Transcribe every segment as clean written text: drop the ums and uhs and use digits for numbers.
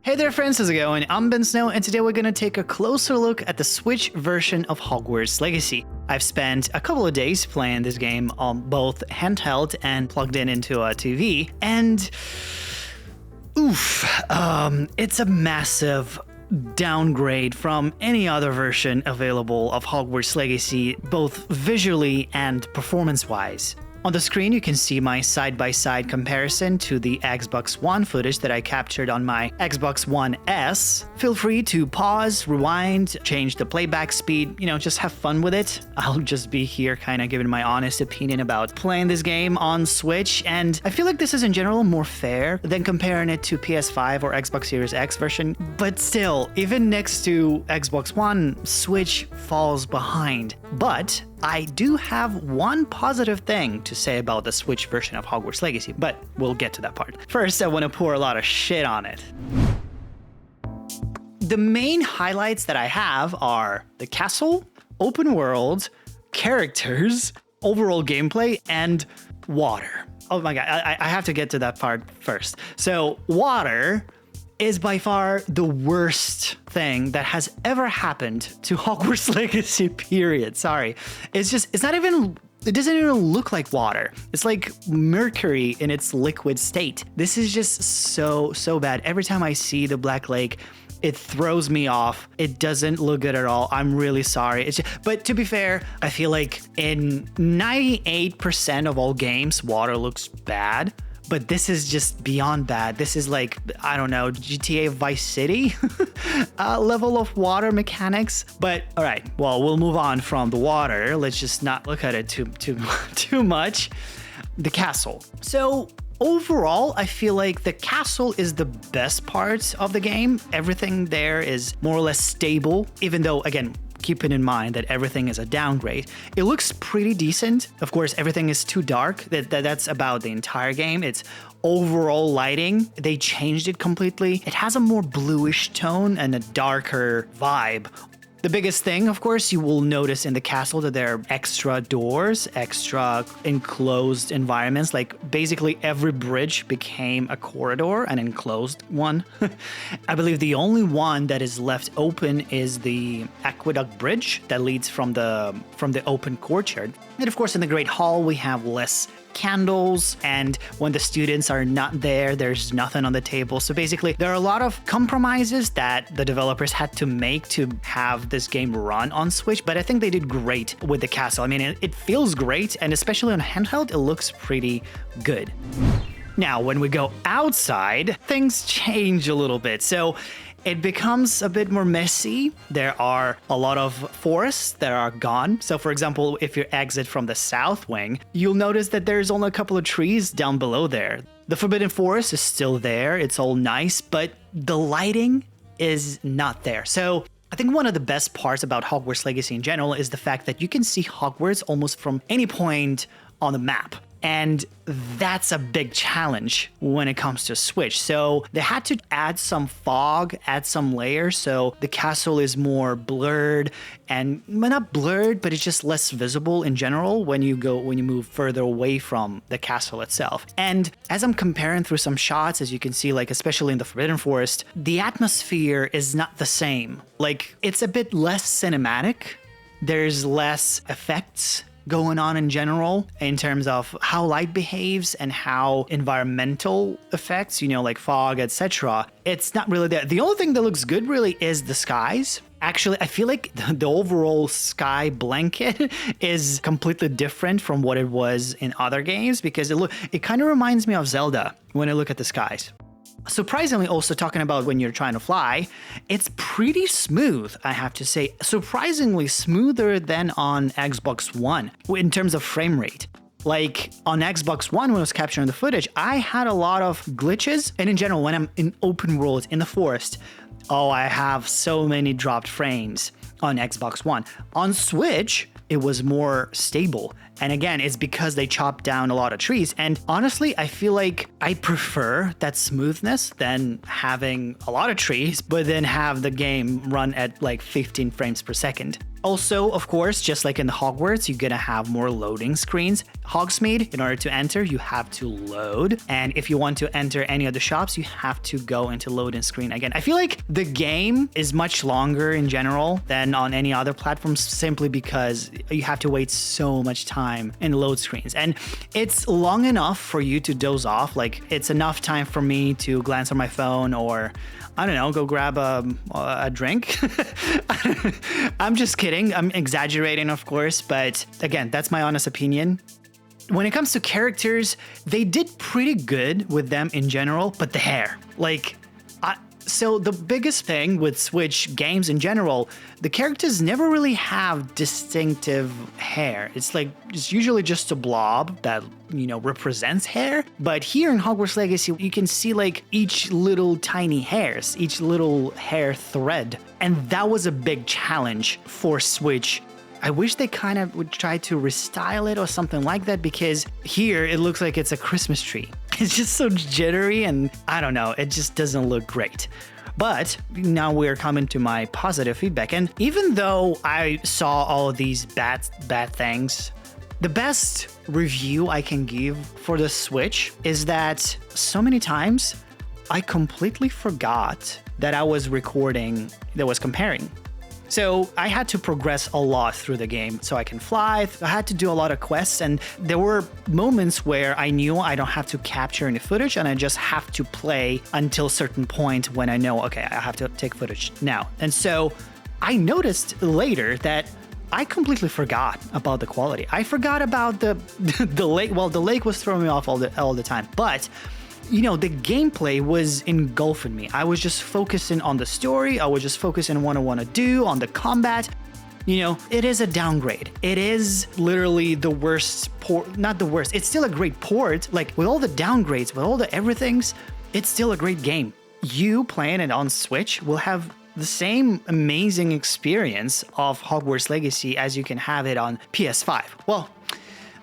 Hey there friends, how's it going? I'm Ben Snow, and today we're gonna take a closer look at the Switch version of Hogwarts Legacy. I've spent a couple of days playing this game on both handheld and plugged in into a TV, and it's a massive downgrade from any other version available of Hogwarts Legacy, both visually and performance-wise. On the screen, you can see my side-by-side comparison to the Xbox One footage that I captured on my Xbox One S. Feel free to pause, rewind, change the playback speed, just have fun with it. I'll just be here kind of giving my honest opinion about playing this game on Switch, and I feel like this is in general more fair than comparing it to PS5 or Xbox Series X version, but still, even next to Xbox One, Switch falls behind. But I do have one positive thing to say about the Switch version of Hogwarts Legacy, but we'll get to that part. First, I want to pour a lot of shit on it. The main highlights that I have are the castle, open world, characters, overall gameplay, and water. Oh my god, I have to get to that part first. So, water is by far the worst thing that has ever happened to Hogwarts Legacy, period. Sorry. It doesn't even look like water. It's like mercury in its liquid state. This is just so bad. Every time I see the Black Lake, it throws me off. It doesn't look good at all. I'm really sorry. But to be fair, I feel like in 98% of all games, water looks bad. But this is just beyond that. This is like, I don't know, GTA Vice City level of water mechanics. But all right, well, we'll move on from the water. Let's just not look at it too much. The castle. So overall, I feel like the castle is the best part of the game. Everything there is more or less stable, even though, again, keeping in mind that everything is a downgrade. It looks pretty decent. Of course, everything is too dark. That's about the entire game. It's overall lighting. They changed it completely. It has a more bluish tone and a darker vibe. The biggest thing, of course, you will notice in the castle that there are extra doors, extra enclosed environments. Like basically every bridge became a corridor, an enclosed one. I believe the only one that is left open is the aqueduct bridge that leads from the open courtyard. And of course, in the Great Hall, we have less candles, and when the students are not there, there's nothing on the table. So basically, there are a lot of compromises that the developers had to make to have this game run on Switch, but I think they did great with the castle. I mean, it feels great, and especially on handheld, it looks pretty good. Now, when we go outside, things change a little bit. So it becomes a bit more messy. There are a lot of forests that are gone. So for example, if you exit from the south wing, you'll notice that there's only a couple of trees down below there. The Forbidden Forest is still there. It's all nice, but the lighting is not there. So I think one of the best parts about Hogwarts Legacy in general is the fact that you can see Hogwarts almost from any point on the map. And that's a big challenge when it comes to Switch. So they had to add some fog, add some layers, so the castle is more blurred, and well, not blurred, but it's just less visible in general when you move further away from the castle itself. And as I'm comparing through some shots, as you can see, like especially in the Forbidden Forest, the atmosphere is not the same. Like it's a bit less cinematic. There's less effects going on in general in terms of how light behaves and how environmental effects, like fog, etc. It's not really there. The only thing that looks good really is the skies. Actually, I feel like the overall sky blanket is completely different from what it was in other games because it kind of reminds me of Zelda when I look at the skies. Surprisingly, also talking about when you're trying to fly, it's pretty smooth, I have to say. Surprisingly smoother than on Xbox One in terms of frame rate. Like on Xbox One, when I was capturing the footage, I had a lot of glitches. And in general, when I'm in open world in the forest, I have so many dropped frames on Xbox One. On Switch, it was more stable. And again, it's because they chopped down a lot of trees. And honestly, I feel like I prefer that smoothness than having a lot of trees, but then have the game run at like 15 frames per second. Also, of course, just like in the Hogwarts, you're gonna have more loading screens. Hogsmeade, in order to enter, you have to load. And if you want to enter any of the shops, you have to go into loading screen again. I feel like the game is much longer in general than on any other platforms simply because you have to wait so much time in load screens. And it's long enough for you to doze off. Like, it's enough time for me to glance on my phone or, I don't know, go grab a drink. I'm just kidding. I'm exaggerating, of course. But again, that's my honest opinion. When it comes to characters, they did pretty good with them in general, but the hair, like, so the biggest thing with Switch games in general, the characters never really have distinctive hair. It's like, it's usually just a blob that, you know, represents hair. But here in Hogwarts Legacy, you can see like each little tiny hairs, each little hair thread. And that was a big challenge for Switch. I wish they kind of would try to restyle it or something like that, because here it looks like it's a Christmas tree. It's just so jittery and I don't know, it just doesn't look great. But now we're coming to my positive feedback. And even though I saw all of these bad things, the best review I can give for the Switch is that so many times I completely forgot that I was recording that was comparing. So I had to progress a lot through the game so I can fly. I had to do a lot of quests, and there were moments where I knew I don't have to capture any footage and I just have to play until a certain point when I know, okay, I have to take footage now. And so I noticed later that I completely forgot about the quality. I forgot about the lake. Well, the lake was throwing me off all the time, but you know, the gameplay was engulfing me. I was just focusing on the story. I was just focusing on what I want to do, on the combat. You know, it is a downgrade. It is literally the worst port, not the worst. It's still a great port. Like, with all the downgrades, with all the everythings, it's still a great game. You playing it on Switch will have the same amazing experience of Hogwarts Legacy as you can have it on PS5. Well,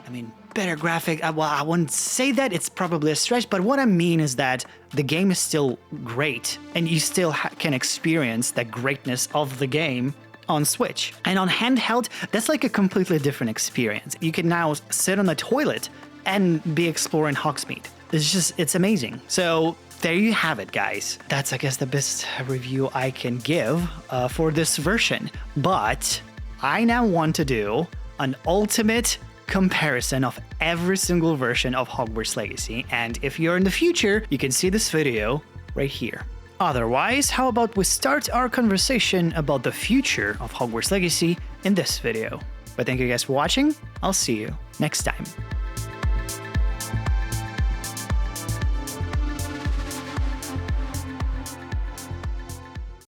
I mean, better graphic. Well, I wouldn't say that, it's probably a stretch, but what I mean is that the game is still great and you still can experience the greatness of the game on Switch. And on handheld, that's like a completely different experience. You can now sit on the toilet and be exploring Hogsmeade. It's amazing. So there you have it, guys. That's, I guess, the best review I can give for this version. But I now want to do an ultimate comparison of every single version of Hogwarts Legacy, and if you're in the future, you can see this video right here. Otherwise, how about we start our conversation about the future of Hogwarts Legacy in this video. But thank you guys for watching. I'll see you next time.